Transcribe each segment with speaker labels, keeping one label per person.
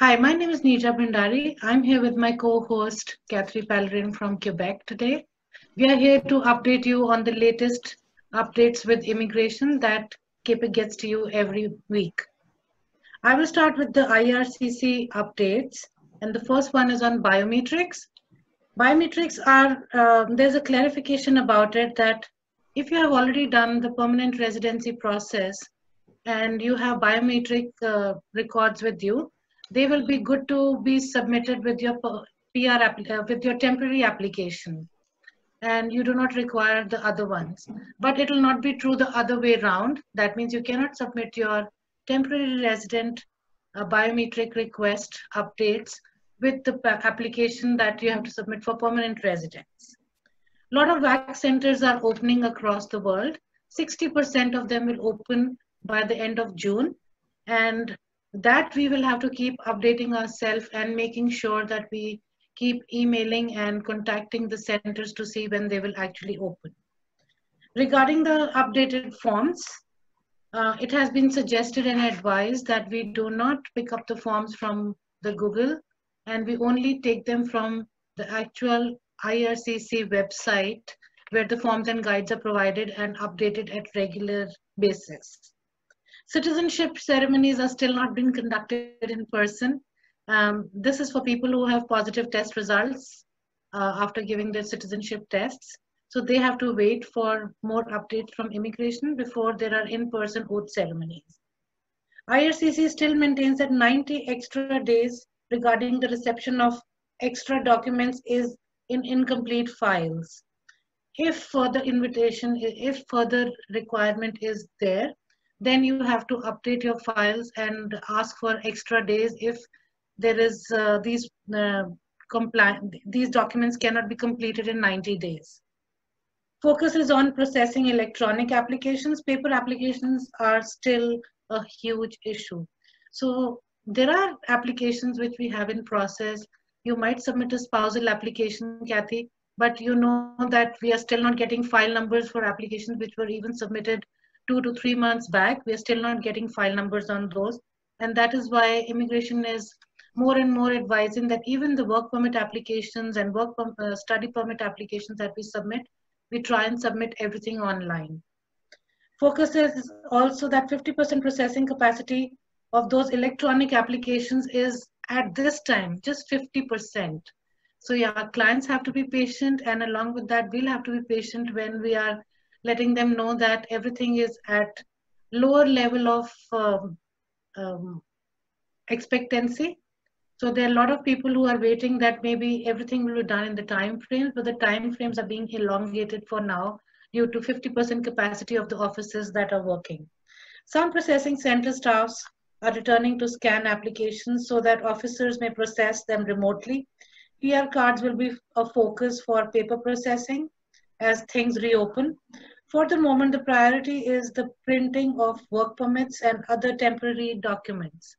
Speaker 1: Hi, my name is Neerja Bhandari. I'm here with my co-host Catherine Pellerin from Quebec today. We are here to update you on the latest updates with immigration that KP gets to you every week. I will start with the IRCC updates, and the first one is on biometrics. Biometrics are, there's a clarification about it that if you have already done the permanent residency process and you have biometric records with you, they will be good to be submitted with your with your temporary application, and you do not require the other ones. But it will not be true the other way around. That means you cannot submit your temporary resident biometric request updates with the application that you have to submit for permanent residents. A lot of vac centers are opening across the world. 60% of them will open by the end of June. And that we will have to keep updating ourselves and making sure that we keep emailing and contacting the centers to see when they will actually open. Regarding the updated forms, it has been suggested and advised that we do not pick up the forms from the Google, and we only take them from the actual IRCC website where the forms and guides are provided and updated at regular basis. Citizenship ceremonies are still not being conducted in person. This is for people who have positive test results after giving their citizenship tests. So they have to wait for more updates from immigration before there are in-person oath ceremonies. IRCC still maintains that 90 extra days regarding the reception of extra documents is in incomplete files. If further requirement is there, then you have to update your files and ask for extra days if there is these documents cannot be completed in 90 days. Focus is on processing electronic applications. Paper applications are still a huge issue. So there are applications which we have in process. You might submit a spousal application, Kathy, but you know that we are still not getting file numbers for applications which were even submitted 2 to 3 months back. We are still not getting file numbers on those. And that is why immigration is more and more advising that even the work permit applications and study permit applications that we submit, we try and submit everything online. Focus is also that 50% processing capacity of those electronic applications is at this time just 50%. So yeah, clients have to be patient, and along with that, we'll have to be patient when we are letting them know that everything is at lower level of um, expectancy. So there are a lot of people who are waiting that maybe everything will be done in the time frames, but the time frames are being elongated for now due to 50% capacity of the offices that are working. Some processing center staffs are returning to scan applications so that officers may process them remotely. PR cards will be a focus for paper processing as things reopen. For the moment, the priority is the printing of work permits and other temporary documents.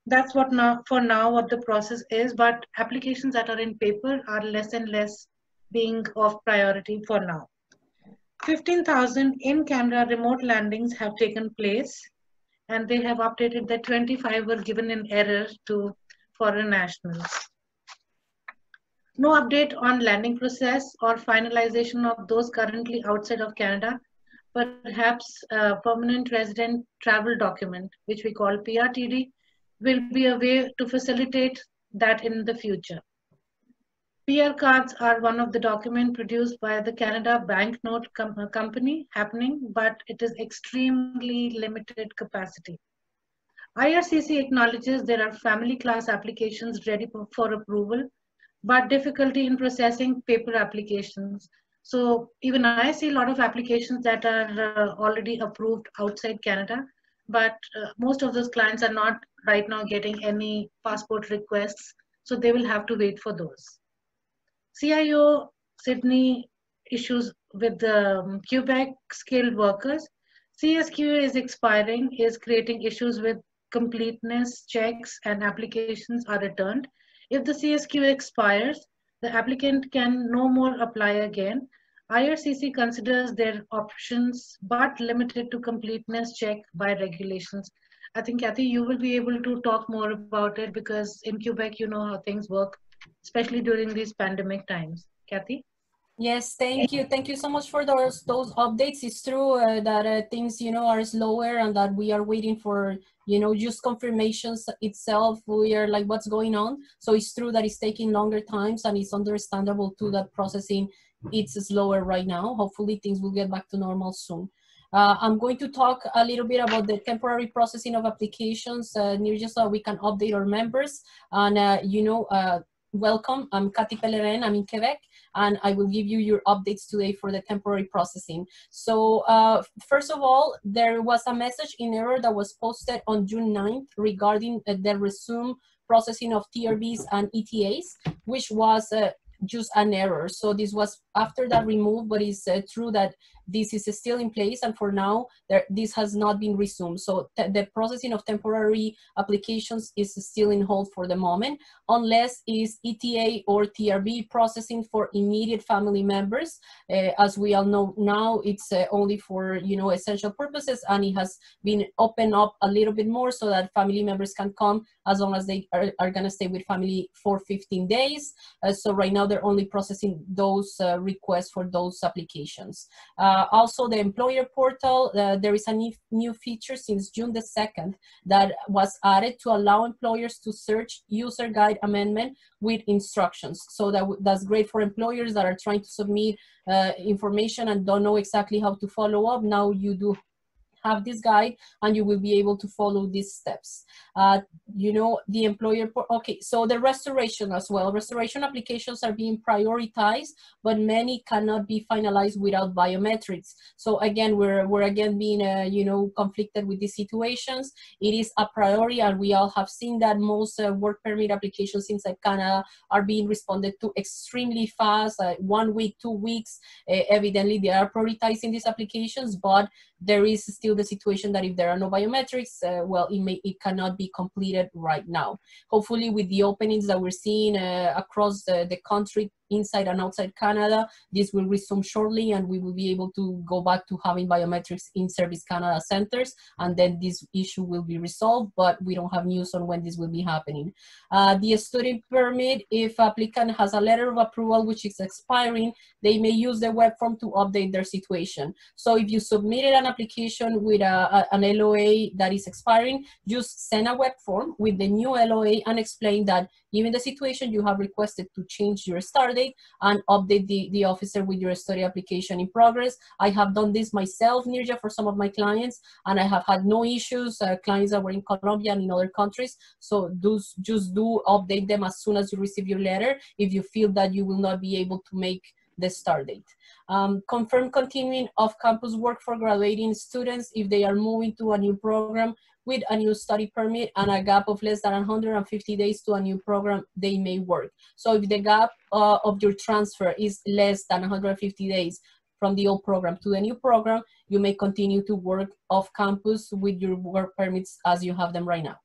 Speaker 1: That's what now for now what the process is, but applications that are in paper are less and less being of priority for now. 15,000 in-camera remote landings have taken place, and they have updated that 25 were given in error to foreign nationals. No update on landing process or finalization of those currently outside of Canada. Perhaps a permanent resident travel document, which we call PRTD, will be a way to facilitate that in the future. PR cards are one of the documents produced by the Canada Banknote Company happening, but it is extremely limited capacity. IRCC acknowledges there are family class applications ready for approval, but difficulty in processing paper applications. So even I see a lot of applications that are already approved outside Canada, but most of those clients are not right now getting any passport requests, so they will have to wait for those. CIO Sydney issues with the Quebec skilled workers. CSQ is expiring, is creating issues with completeness checks and applications are returned. If the CSQ expires, the applicant can no more apply again. IRCC considers their options but limited to completeness check by regulations. I think, Kathy, you will be able to talk more about it because in Quebec, you know how things work, especially during these pandemic times. Kathy?
Speaker 2: Yes, thank you. Thank you so much for those updates. It's true that things, are slower and that we are waiting for, just confirmations itself. We are like, what's going on? So it's true that it's taking longer times, and it's understandable too that processing it's slower right now. Hopefully things will get back to normal soon. I'm going to talk a little bit about the temporary processing of applications near just so we can update our members. And, welcome. I'm Cathy Pellerin. I'm in Quebec, and I will give you your updates today for the temporary processing. So first of all, there was a message in error that was posted on June 9th regarding the resume processing of TRBs and ETAs, which was just an error. So this was after that removed, but it's true that this is still in place, and for now this has not been resumed. So the processing of temporary applications is still in hold for the moment, unless is ETA or TRB processing for immediate family members. As we all know now, it's only for essential purposes, and it has been opened up a little bit more so that family members can come as long as they are going to stay with family for 15 days. So right now they're only processing those requests for those applications. Also, the employer portal, there is a new feature since June the 2nd that was added to allow employers to search user guide amendment with instructions. So that's great for employers that are trying to submit information and don't know exactly how to follow up. Now you do have this guide and you will be able to follow these steps. The employer, okay, so the restoration as well. Restoration applications are being prioritized, but many cannot be finalized without biometrics. So again, we're again being, conflicted with these situations. It is a priority, and we all have seen that most work permit applications inside Canada are being responded to extremely fast, 1 week, 2 weeks. Evidently, they are prioritizing these applications, but there is still the situation that if there are no biometrics, it cannot be completed right now. Hopefully, with the openings that we're seeing across the country, inside and outside Canada, this will resume shortly, and we will be able to go back to having biometrics in Service Canada centers, and then this issue will be resolved, but we don't have news on when this will be happening. The student permit, if applicant has a letter of approval which is expiring, they may use the web form to update their situation. So if you submitted an application with an LOA that is expiring, just send a web form with the new LOA and explain that given the situation, you have requested to change your start date and update the officer with your study application in progress. I have done this myself, Nirja, for some of my clients, and I have had no issues, clients that were in Colombia and in other countries. So just do update them as soon as you receive your letter if you feel that you will not be able to make the start date. Confirm continuing off-campus work for graduating students if they are moving to a new program with a new study permit and a gap of less than 150 days to a new program, they may work. So if the gap of your transfer is less than 150 days from the old program to the new program, you may continue to work off campus with your work permits as you have them right now.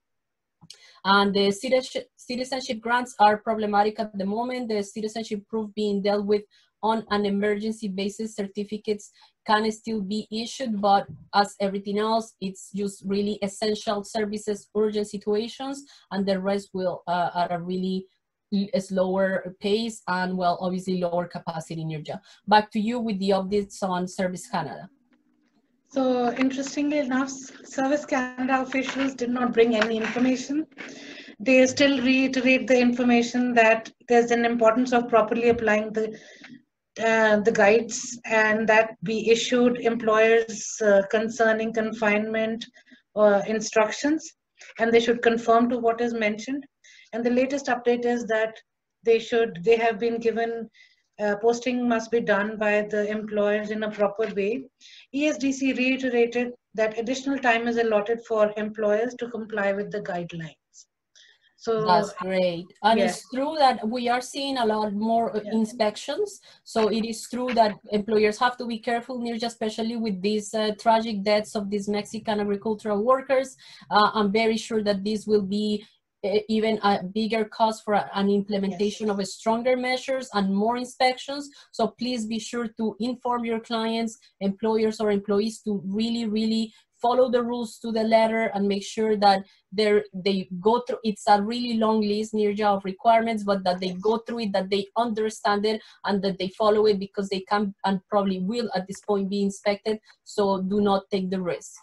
Speaker 2: And the citizenship grants are problematic at the moment. The citizenship proof being dealt with on an emergency basis, certificates can still be issued, but as everything else, it's just really essential services, urgent situations, and the rest will at a really slower pace and, well, obviously lower capacity in your job. Back to you with the updates on Service Canada.
Speaker 1: So interestingly enough, Service Canada officials did not bring any information. They still reiterate the information that there's an importance of properly applying the guides, and that we issued employers concerning confinement instructions, and they should conform to what is mentioned. And the latest update is that they have been given posting must be done by the employers in a proper way. ESDC reiterated that additional time is allotted for employers to comply with the guidelines. So
Speaker 2: that's great. And yeah, it's true that we are seeing a lot more inspections. So it is true that employers have to be careful, Nirja, especially with these tragic deaths of these Mexican agricultural workers. I'm very sure that this will be even a bigger cost for an implementation of a stronger measures and more inspections. So please be sure to inform your clients, employers or employees to really follow the rules to the letter and make sure that they go through. It's a really long list, Nirja, of requirements, but that they go through it, that they understand it, and that they follow it, because they can and probably will at this point be inspected. So do not take the risk.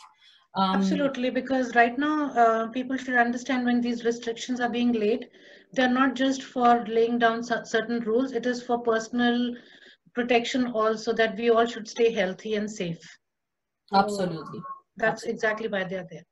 Speaker 1: Absolutely, because right now people should understand when these restrictions are being laid, they're not just for laying down certain rules, it is for personal protection also, that we all should stay healthy and safe.
Speaker 2: Absolutely.
Speaker 1: That's exactly why they're there.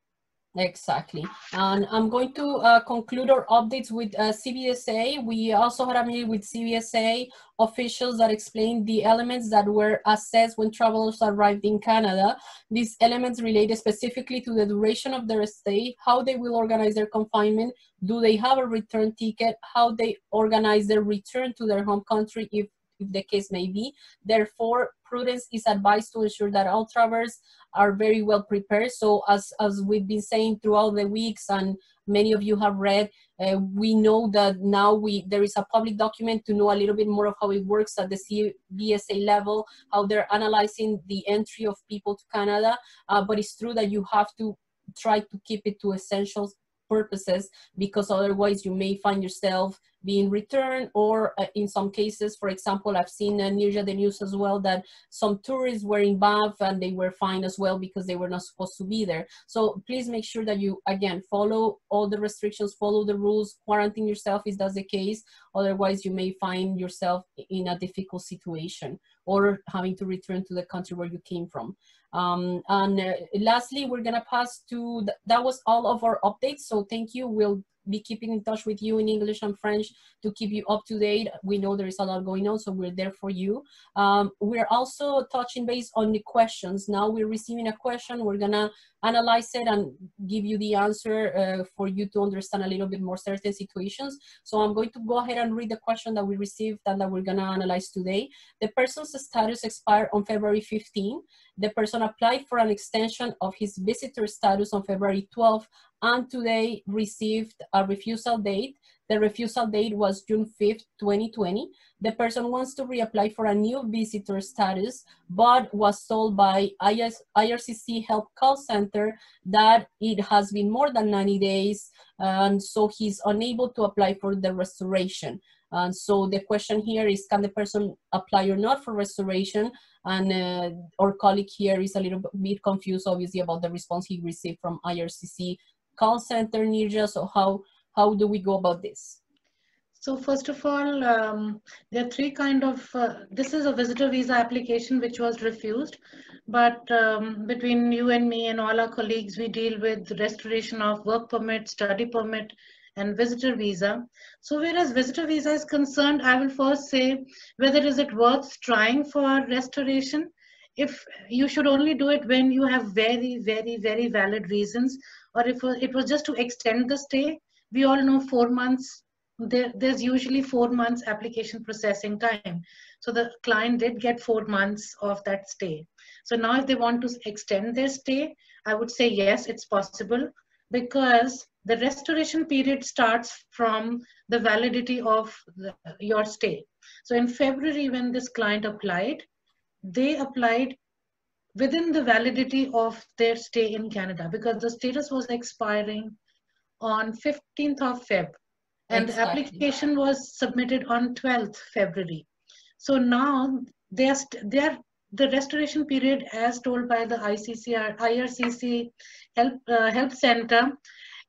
Speaker 2: Exactly. And I'm going to conclude our updates with CBSA. We also had a meeting with CBSA officials that explained the elements that were assessed when travelers arrived in Canada. These elements related specifically to the duration of their stay, how they will organize their confinement, do they have a return ticket, how they organize their return to their home country if the case may be. Therefore, prudence is advised to ensure that all travelers are very well prepared. So as we've been saying throughout the weeks, and many of you have read, we know that now there is a public document to know a little bit more of how it works at the CBSA level, how they're analyzing the entry of people to Canada. But it's true that you have to try to keep it to essential purposes, because otherwise you may find yourself being returned, or in some cases, for example, I've seen near the news as well that some tourists were in Banff and they were fined as well because they were not supposed to be there. So please make sure that you, again, follow all the restrictions, follow the rules, quarantine yourself if that's the case. Otherwise, you may find yourself in a difficult situation or having to return to the country where you came from. Lastly, we're gonna pass to, that was all of our updates. So thank you. We'll be keeping in touch with you in English and French to keep you up to date. We know there is a lot going on, so we're there for you. We're also touching base on the questions. Now we're receiving a question. We're gonna analyze it and give you the answer for you to understand a little bit more certain situations. So I'm going to go ahead and read the question that we received and that we're gonna analyze today. The person's status expired on February 15. The person applied for an extension of his visitor status on February 12 and today received a refusal date. The refusal date was June 5th, 2020. The person wants to reapply for a new visitor status, but was told by IRCC Help Call Center that it has been more than 90 days, and so he's unable to apply for the restoration. And so the question here is, can the person apply or not for restoration? And our colleague here is a little bit confused, obviously, about the response he received from IRCC Call Center, Nirja. So how do we go about this?
Speaker 1: So first of all, there are three kind of, this is a visitor visa application which was refused, but between you and me and all our colleagues, we deal with restoration of work permit, study permit, and visitor visa. So whereas visitor visa is concerned, I will first say whether is it worth trying for restoration. If you should only do it when you have very, very, very valid reasons, or if it was just to extend the stay. We all know 4 months, there's usually 4 months application processing time. So the client did get 4 months of that stay. So now if they want to extend their stay, I would say yes, it's possible, because the restoration period starts from the validity of your stay. So in February, when this client applied, they applied within the validity of their stay in Canada, because the status was expiring on 15th of Feb. And the application was submitted on 12th February. So now the restoration period, as told by the IRCC Help Center,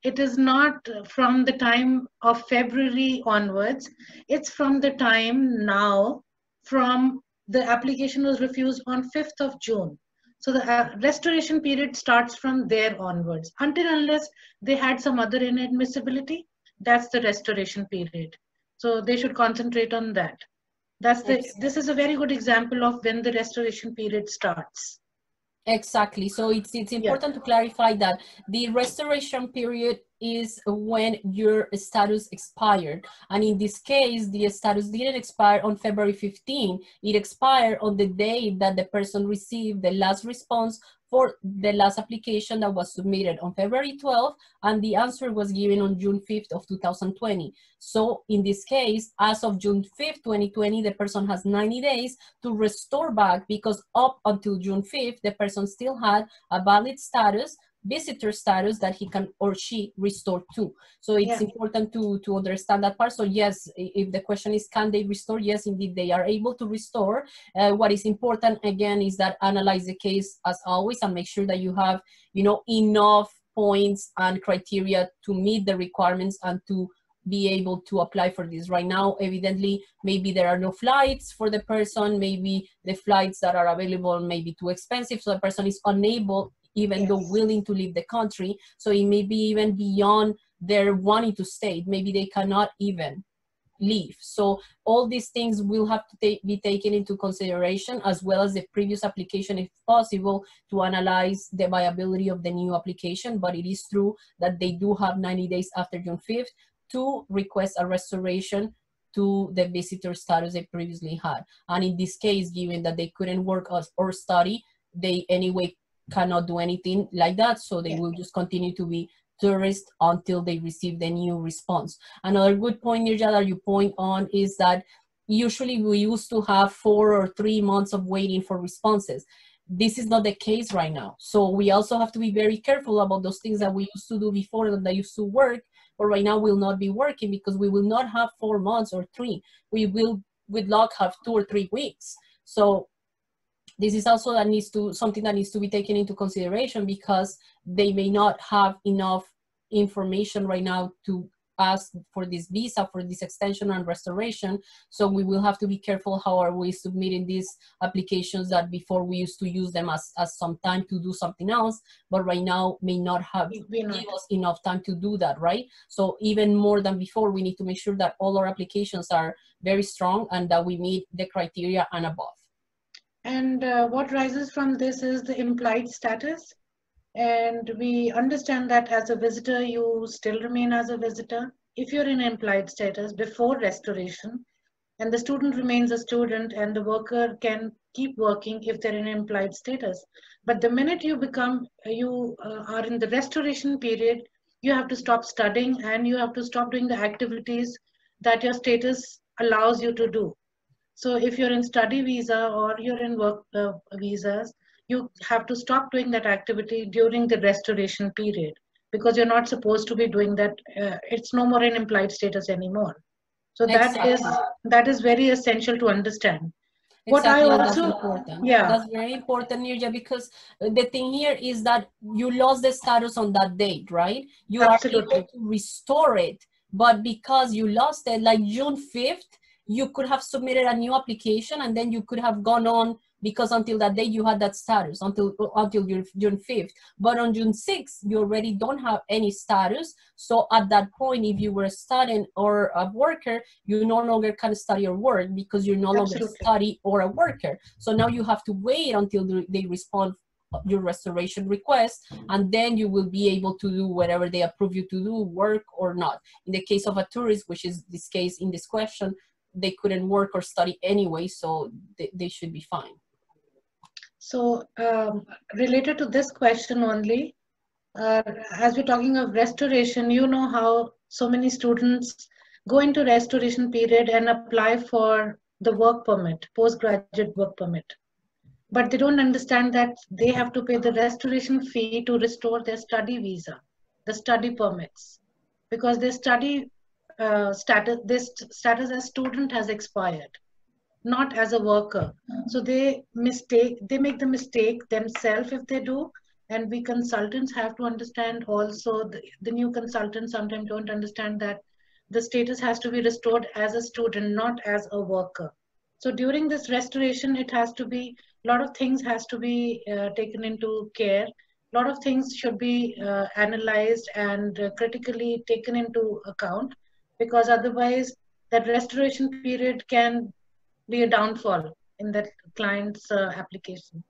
Speaker 1: it is not from the time of February onwards. It's from the time now, from the application was refused on 5th of June. So the restoration period starts from there onwards, until unless they had some other inadmissibility. That's the restoration period. So they should concentrate on that. This is a very good example of when the restoration period starts.
Speaker 2: Exactly. So it's important to clarify that the restoration period is when your status expired. And in this case, the status didn't expire on February 15. It expired on the day that the person received the last response for the last application that was submitted on February 12th, and the answer was given on June 5th of 2020. So in this case, as of June 5th, 2020, the person has 90 days to restore back, because up until June 5th, the person still had a valid status, visitor status, that he can or she restore to. So it's important to understand that part. So yes, if the question is can they restore, yes, indeed they are able to restore. What is important again is that analyze the case as always and make sure that you have, you know, enough points and criteria to meet the requirements and to be able to apply for this. Right now, evidently, maybe there are no flights for the person, maybe the flights that are available may be too expensive, so the person is unable, even though willing to leave the country. So it may be even beyond their wanting to stay. Maybe they cannot even leave. So all these things will have to be taken into consideration, as well as the previous application if possible, to analyze the viability of the new application. But it is true that they do have 90 days after June 5th to request a restoration to the visitor status they previously had. And in this case, given that they couldn't work or study, they anyway cannot do anything like that, so they will just continue to be tourists until they receive the new response. Another good point, Nirja, that you point on is that usually we used to have 4 or 3 months of waiting for responses. This is not the case right now. So we also have to be very careful about those things that we used to do before that used to work, but right now will not be working, because we will not have 4 months or 3. We will with luck have 2 or 3 weeks. So this is also something that needs to be taken into consideration, because they may not have enough information right now to ask for this visa, for this extension and restoration. So we will have to be careful how are we submitting these applications that before we used to use them as some time to do something else, but right now may not have give us enough time to do that, right? So even more than before, we need to make sure that all our applications are very strong and that we meet the criteria and above.
Speaker 1: And what rises from this is the implied status. And we understand that as a visitor, you still remain as a visitor. If you're in implied status before restoration, and the student remains a student, and the worker can keep working if they're in implied status. But the minute you become, you are in the restoration period, you have to stop studying and you have to stop doing the activities that your status allows you to do. So if you're in study visa or you're in work visas, you have to stop doing that activity during the restoration period, because you're not supposed to be doing that. It's no more an implied status anymore. So that is very essential to understand. What
Speaker 2: Exactly,
Speaker 1: I also,
Speaker 2: that's important. That's very important, Nirja, because the thing here is that you lost the status on that date, right? You are able to restore it, but because you lost it, like June 5th, you could have submitted a new application and then you could have gone on, because until that day you had that status until June 5th. But on June 6th, you already don't have any status. So at that point, if you were a student or a worker, you no longer can study or work, because you're no longer a study or a worker. So now you have to wait until they respond your restoration request, and then you will be able to do whatever they approve you to do, work or not. In the case of a tourist, which is this case in this question, they couldn't work or study anyway, so they should be fine.
Speaker 1: So related to this question only, as we're talking of restoration, you know how so many students go into restoration period and apply for the work permit, postgraduate work permit. But they don't understand that they have to pay the restoration fee to restore their study visa, the study permits, because their study status as student has expired, not as a worker. So they make the mistake themselves if they do. And we consultants have to understand also, the new consultants sometimes don't understand that the status has to be restored as a student, not as a worker. So during this restoration, it has to be, a lot of things has to be taken into care. A lot of things should be analyzed and critically taken into account, because otherwise that restoration period can be a downfall in that client's application.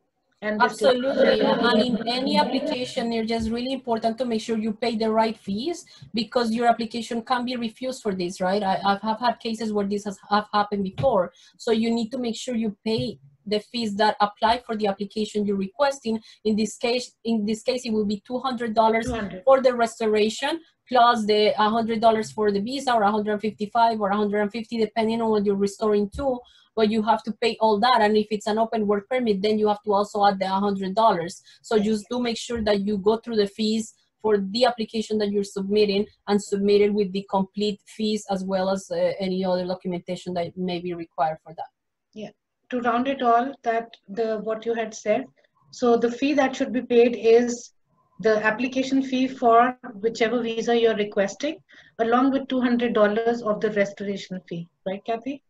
Speaker 1: And
Speaker 2: absolutely, and in any application, it's just really important to make sure you pay the right fees, because your application can be refused for this, right? I have had cases where this has happened before. So you need to make sure you pay the fees that apply for the application you're requesting. In this case, it will be $200 for the restoration, plus the $100 for the visa, or $155 or $150, depending on what you're restoring to. But you have to pay all that, and if it's an open work permit, then you have to also add the $100. So just do make sure that you go through the fees for the application that you're submitting, and submit it with the complete fees, as well as any other documentation that may be required for that.
Speaker 1: Yeah, to round it all, what you had said, so the fee that should be paid is the application fee for whichever visa you're requesting, along with $200 of the restoration fee, right, Kathy?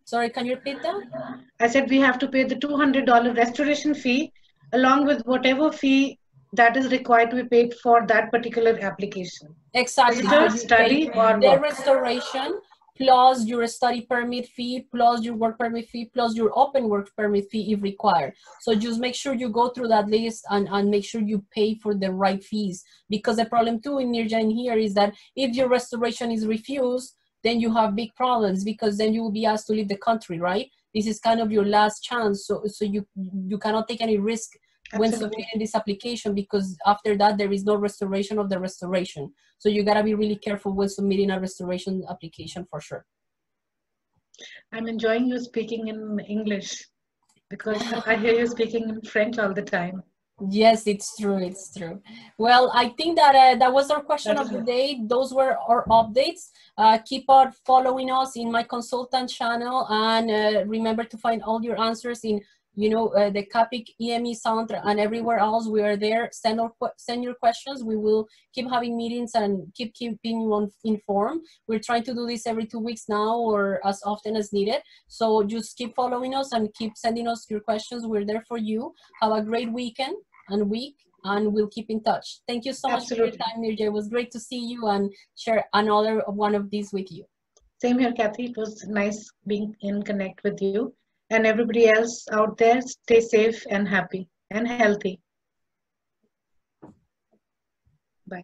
Speaker 2: Sorry, can you repeat that?
Speaker 1: I said we have to pay the $200 restoration fee, along with whatever fee that is required to be paid for that particular application.
Speaker 2: Exactly.
Speaker 1: So study or
Speaker 2: the
Speaker 1: what?
Speaker 2: restoration, plus your study permit fee, plus your work permit fee, plus your open work permit fee if required. So just make sure you go through that list and make sure you pay for the right fees. Because the problem too in Nirjan here is that if your restoration is refused, then you have big problems, because then you will be asked to leave the country, right? This is kind of your last chance. So you cannot take any risk when submitting this application, because after that there is no restoration of the restoration. So you gotta be really careful when submitting a restoration application, for sure.
Speaker 1: I'm enjoying you speaking in English, because I hear you speaking in French all the time.
Speaker 2: Yes, it's true. It's true. Well, I think that that was our question of the day. Those were our updates. Keep on following us in My Consultant channel, and remember to find all your answers in the CAPIC, EME Centre, and everywhere else. We are there. Send your questions. We will keep having meetings and keep keeping you informed. We're trying to do this every 2 weeks now, or as often as needed. So just keep following us and keep sending us your questions. We're there for you. Have a great weekend and week, and we'll keep in touch. Thank you so much for your time, Nirja. It was great to see you and share another one of these with you.
Speaker 1: Same here, Kathy. It was nice being in connect with you. And everybody else out there, stay safe and happy and healthy. Bye.